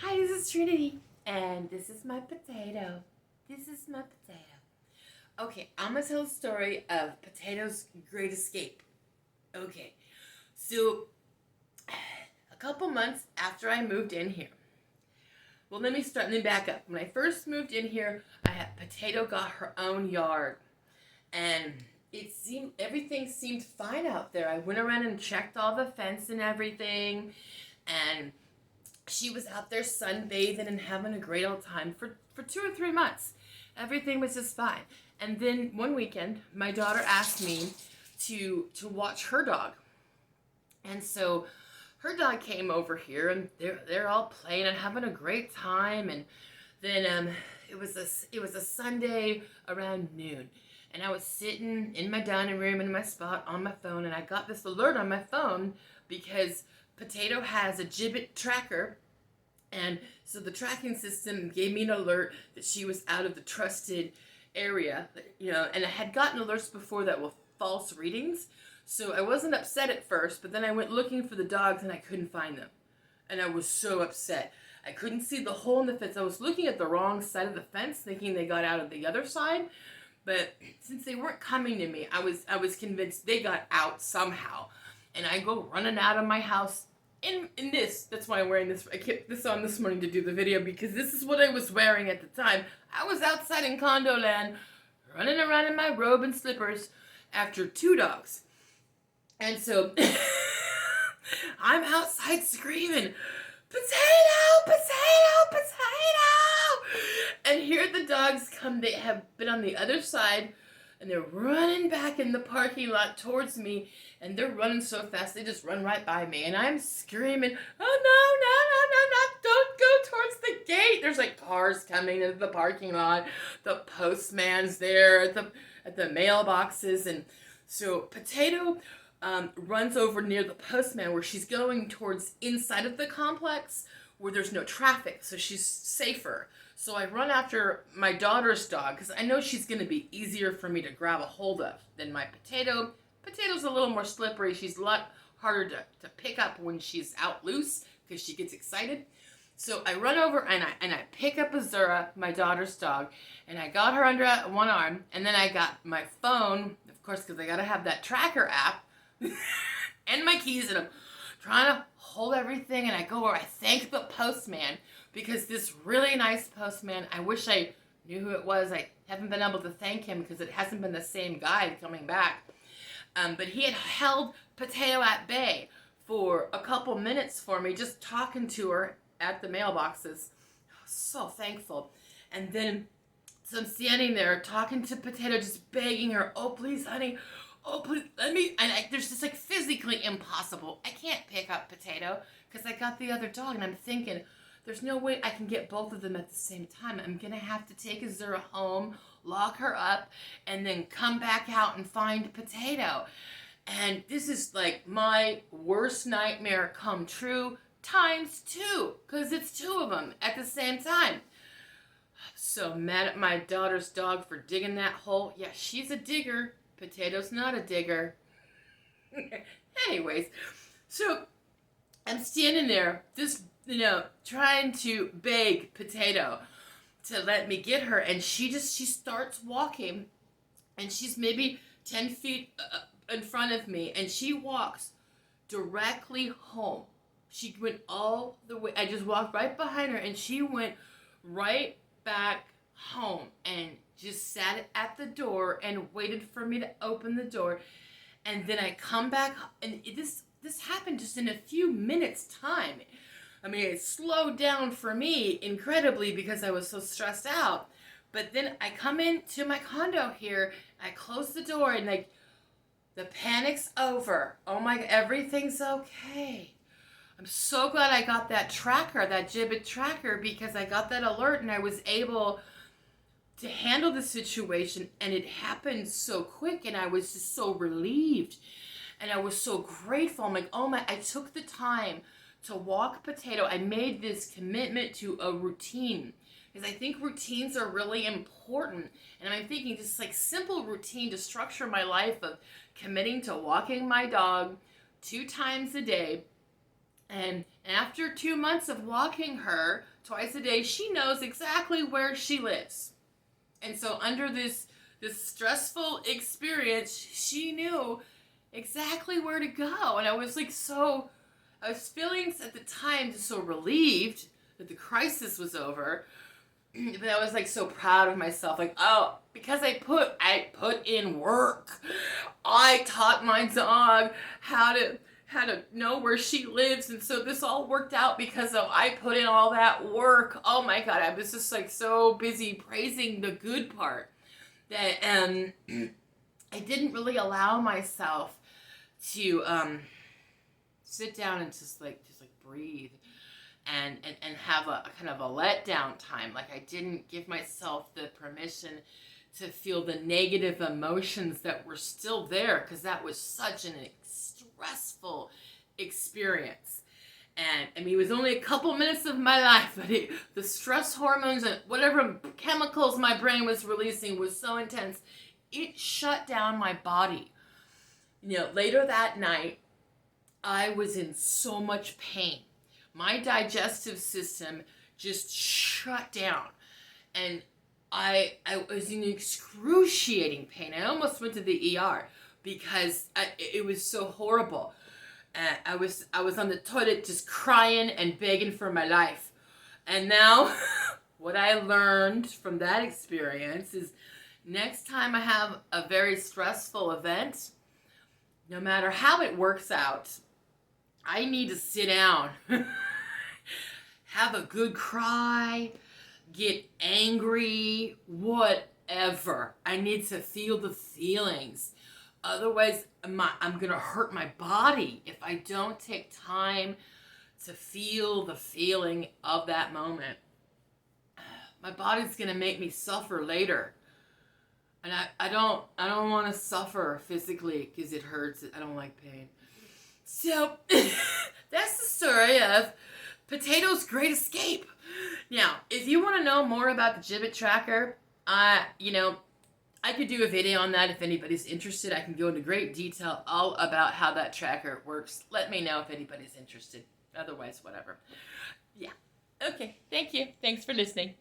Hi, this is Trinity, and this is my potato. This is my potato. Okay, I'm gonna tell the story of Potato's great escape. Okay, so a couple months after I moved in here, well, let me back up. When I first moved in here, Potato got her own yard, and everything seemed fine out there. I went around and checked all the fence and everything, and she was out there sunbathing and having a great old time for 2 or 3 months. Everything was just fine. And then one weekend, my daughter asked me to watch her dog. And so her dog came over here and they're all playing and having a great time. And then it was a Sunday around noon. And I was sitting in my dining room in my spot on my phone, and I got this alert on my phone because Potato has a Jiobit tracker, and so the tracking system gave me an alert that she was out of the trusted area, and I had gotten alerts before that were false readings, so I wasn't upset at first, but then I went looking for the dogs and I couldn't find them, and I was so upset. I couldn't see the hole in the fence. I was looking at the wrong side of the fence, thinking they got out of the other side, but since they weren't coming to me, I was convinced they got out somehow. And I go running out of my house in this. That's why I'm wearing this. I kept this on this morning to do the video because this is what I was wearing at the time. I was outside in condo land, running around in my robe and slippers after two dogs. And so I'm outside screaming, "Potato! Potato! Potato!" And here the dogs come. They have been on the other side, and they're running back in the parking lot towards me, and they're running so fast they just run right by me, and I'm screaming, "Oh no, no, no, no, no, don't go towards the gate." There's like cars coming into the parking lot. The postman's there at the mailboxes, and so Potato runs over near the postman where she's going towards inside of the complex where there's no traffic, so she's safer. So I run after my daughter's dog because I know she's going to be easier for me to grab a hold of than my Potato. Potato's a little more slippery. She's a lot harder to pick up when she's out loose because she gets excited. So I run over and I pick up Azura, my daughter's dog, and I got her under one arm, and then I got my phone, of course, because I got to have that tracker app, and my keys, and I'm trying to hold everything, and I go where I thank the postman because this really nice postman, I wish I knew who it was. I haven't been able to thank him because it hasn't been the same guy coming back. But he had held Potato at bay for a couple minutes for me, just talking to her at the mailboxes. I was so thankful. And then, so I'm standing there talking to Potato, just begging her, "Oh, please, honey. Oh, please, let me." And there's just like physically impossible. I can't pick up Potato because I got the other dog, and I'm thinking, there's no way I can get both of them at the same time. I'm going to have to take Azura home, lock her up, and then come back out and find Potato. And this is like my worst nightmare come true times two, because it's two of them at the same time. I'm so mad at my daughter's dog for digging that hole. Yeah, she's a digger. Potato's not a digger. Anyways, so I'm standing there just, trying to beg Potato to let me get her, and she starts walking, and she's maybe 10 feet in front of me, and she walks directly home. She went all the way. I just walked right behind her, and she went right back home and just sat at the door and waited for me to open the door. And then I come back, and this happened just in a few minutes time. I mean, it slowed down for me incredibly because I was so stressed out. But then I come into my condo here, I close the door, and like, the panic's over. Oh my, everything's okay. I'm so glad I got that tracker, that Jiobit tracker, because I got that alert and I was able to handle the situation, and it happened so quick, and I was just so relieved, and I was so grateful. I'm like, oh my, I took the time to walk Potato. I made this commitment to a routine because I think routines are really important, and I'm thinking just like simple routine to structure my life of committing to walking my dog 2 times a day, And after 2 months of walking her twice a day, she knows exactly where she lives. And so under this stressful experience, she knew exactly where to go. And I was feeling at the time just so relieved that the crisis was over. But I was like so proud of myself, like, oh, because I put in work. I taught my dog how to know where she lives, and so this all worked out because I put in all that work. Oh my God, I was just like so busy praising the good part that I didn't really allow myself to sit down and just breathe and have a kind of a letdown time. Like, I didn't give myself the permission to feel the negative emotions that were still there, because that was such an stressful experience. And I mean, it was only a couple minutes of my life, but the stress hormones and whatever chemicals my brain was releasing was so intense, it shut down my body. Later that night, I was in so much pain. My digestive system just shut down, and I was in excruciating pain. I almost went to the ER because it was so horrible. I was on the toilet just crying and begging for my life. And now, what I learned from that experience is, next time I have a very stressful event, no matter how it works out, I need to sit down, have a good cry, get angry, whatever. I need to feel the feelings. Otherwise, I'm going to hurt my body if I don't take time to feel the feeling of that moment. My body's going to make me suffer later. And I don't want to suffer physically because it hurts. I don't like pain. So that's the story of Potato's Great Escape. Now, if you want to know more about the Jiobit tracker, I could do a video on that if anybody's interested. I can go into great detail all about how that tracker works. Let me know if anybody's interested. Otherwise, whatever. Yeah. Okay. Thank you. Thanks for listening.